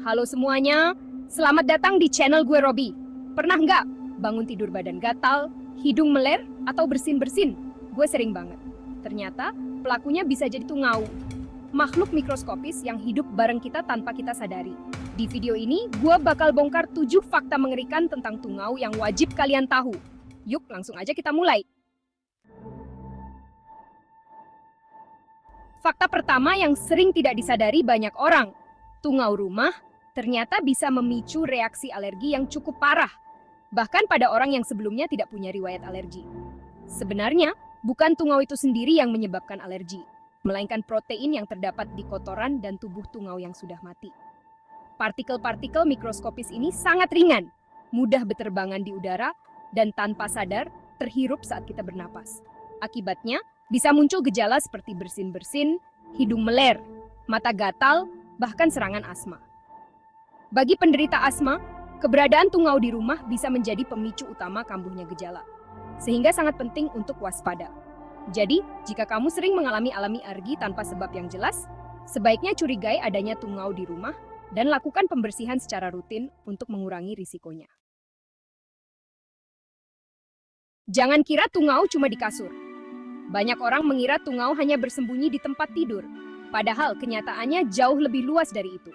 Halo semuanya, selamat datang di channel gue Robby. Pernah nggak bangun tidur badan gatal, hidung meler, atau bersin-bersin? Gue sering banget. Ternyata pelakunya bisa jadi tungau. Makhluk mikroskopis yang hidup bareng kita tanpa kita sadari. Di video ini, gue bakal bongkar 7 fakta mengerikan tentang tungau yang wajib kalian tahu. Yuk, langsung aja kita mulai. Fakta pertama yang sering tidak disadari banyak orang. Tungau rumah ternyata bisa memicu reaksi alergi yang cukup parah. Bahkan pada orang yang sebelumnya tidak punya riwayat alergi. Sebenarnya, bukan tungau itu sendiri yang menyebabkan alergi, melainkan protein yang terdapat di kotoran dan tubuh tungau yang sudah mati. Partikel-partikel mikroskopis ini sangat ringan, mudah berterbangan di udara, dan tanpa sadar terhirup saat kita bernapas. Akibatnya, bisa muncul gejala seperti bersin-bersin, hidung meler, mata gatal, bahkan serangan asma. Bagi penderita asma, keberadaan tungau di rumah bisa menjadi pemicu utama kambuhnya gejala. Sehingga sangat penting untuk waspada. Jadi, jika kamu sering mengalami alergi tanpa sebab yang jelas, sebaiknya curigai adanya tungau di rumah dan lakukan pembersihan secara rutin untuk mengurangi risikonya. Jangan kira tungau cuma di kasur. Banyak orang mengira tungau hanya bersembunyi di tempat tidur. Padahal kenyataannya jauh lebih luas dari itu.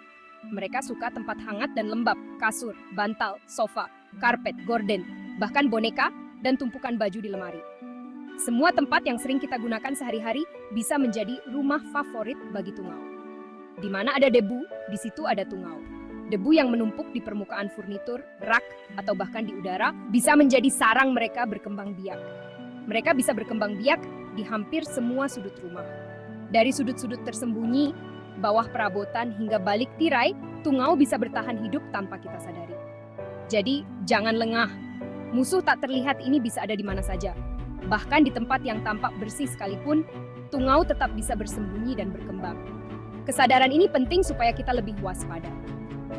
Mereka suka tempat hangat dan lembab, kasur, bantal, sofa, karpet, gorden, bahkan boneka, dan tumpukan baju di lemari. Semua tempat yang sering kita gunakan sehari-hari bisa menjadi rumah favorit bagi tungau. Di mana ada debu, di situ ada tungau. Debu yang menumpuk di permukaan furnitur, rak, atau bahkan di udara bisa menjadi sarang mereka berkembang biak. Mereka bisa berkembang biak di hampir semua sudut rumah. Dari sudut-sudut tersembunyi, bawah perabotan hingga balik tirai, tungau bisa bertahan hidup tanpa kita sadari. Jadi, jangan lengah. Musuh tak terlihat ini bisa ada di mana saja. Bahkan di tempat yang tampak bersih sekalipun, tungau tetap bisa bersembunyi dan berkembang. Kesadaran ini penting supaya kita lebih waspada.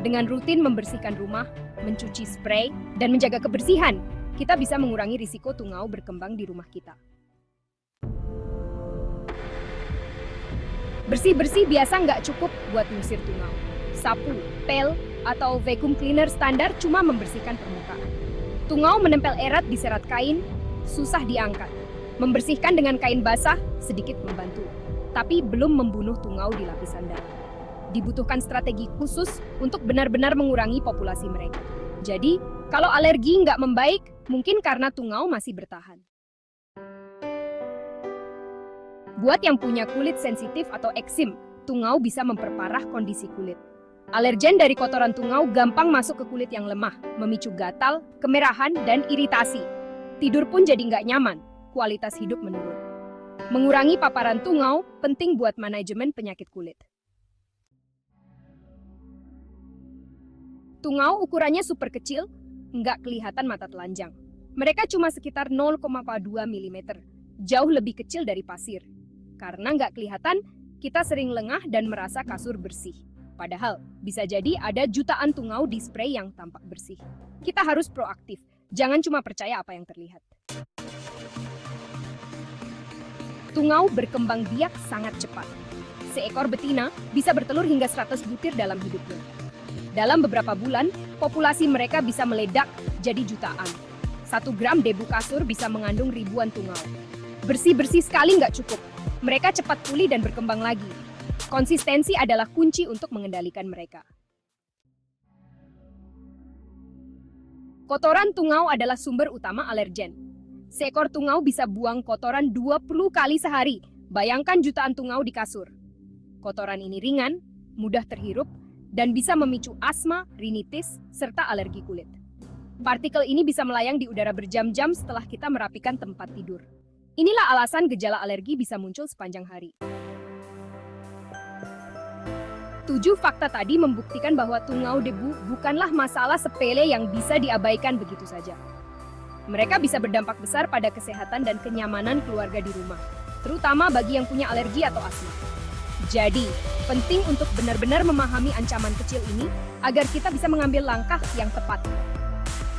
Dengan rutin membersihkan rumah, mencuci spray, dan menjaga kebersihan, kita bisa mengurangi risiko tungau berkembang di rumah kita. Bersih-bersih biasa nggak cukup buat mengusir tungau. Sapu, pel, atau vacuum cleaner standar cuma membersihkan permukaan. Tungau menempel erat di serat kain, susah diangkat. Membersihkan dengan kain basah sedikit membantu, tapi belum membunuh tungau di lapisan dalam. Dibutuhkan strategi khusus untuk benar-benar mengurangi populasi mereka. Jadi, kalau alergi nggak membaik, mungkin karena tungau masih bertahan. Buat yang punya kulit sensitif atau eksim, tungau bisa memperparah kondisi kulit. Alergen dari kotoran tungau gampang masuk ke kulit yang lemah, memicu gatal, kemerahan, dan iritasi. Tidur pun jadi nggak nyaman, kualitas hidup menurun. Mengurangi paparan tungau penting buat manajemen penyakit kulit. Tungau ukurannya super kecil, nggak kelihatan mata telanjang. Mereka cuma sekitar 0,2 mm, jauh lebih kecil dari pasir. Karena nggak kelihatan, kita sering lengah dan merasa kasur bersih. Padahal, bisa jadi ada jutaan tungau di spray yang tampak bersih. Kita harus proaktif, jangan cuma percaya apa yang terlihat. Tungau berkembang biak sangat cepat. Seekor betina bisa bertelur hingga 100 butir dalam hidupnya. Dalam beberapa bulan, populasi mereka bisa meledak jadi jutaan. 1 gram debu kasur bisa mengandung ribuan tungau. Bersih-bersih sekali nggak cukup. Mereka cepat pulih dan berkembang lagi. Konsistensi adalah kunci untuk mengendalikan mereka. Kotoran tungau adalah sumber utama alergen. Seekor tungau bisa buang kotoran 20 kali sehari. Bayangkan jutaan tungau di kasur. Kotoran ini ringan, mudah terhirup, dan bisa memicu asma, rinitis, serta alergi kulit. Partikel ini bisa melayang di udara berjam-jam setelah kita merapikan tempat tidur. Inilah alasan gejala alergi bisa muncul sepanjang hari. 7 fakta tadi membuktikan bahwa tungau debu bukanlah masalah sepele yang bisa diabaikan begitu saja. Mereka bisa berdampak besar pada kesehatan dan kenyamanan keluarga di rumah, terutama bagi yang punya alergi atau asma. Jadi, penting untuk benar-benar memahami ancaman kecil ini agar kita bisa mengambil langkah yang tepat.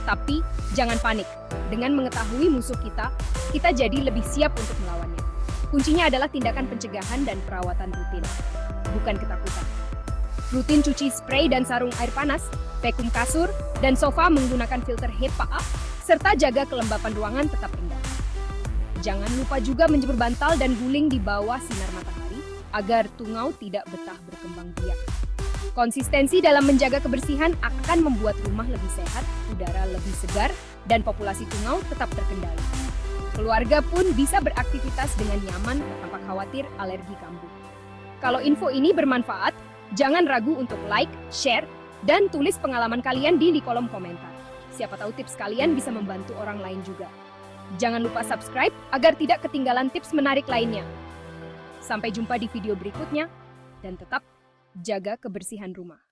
Tapi, jangan panik. Dengan mengetahui musuh kita jadi lebih siap untuk melawannya. Kuncinya adalah tindakan pencegahan dan perawatan rutin, bukan ketakutan. Rutin cuci spray dan sarung air panas, vakum kasur, dan sofa menggunakan filter HEPA, serta jaga kelembapan ruangan tetap rendah. Jangan lupa juga menjemur bantal dan guling di bawah sinar matahari agar tungau tidak betah berkembang biak. Konsistensi dalam menjaga kebersihan akan membuat rumah lebih sehat, udara lebih segar, dan populasi tungau tetap terkendali. Keluarga pun bisa beraktivitas dengan nyaman tanpa khawatir alergi kambuh. Kalau info ini bermanfaat, jangan ragu untuk like, share, dan tulis pengalaman kalian di kolom komentar. Siapa tahu tips kalian bisa membantu orang lain juga. Jangan lupa subscribe agar tidak ketinggalan tips menarik lainnya. Sampai jumpa di video berikutnya, dan tetap jaga kebersihan rumah.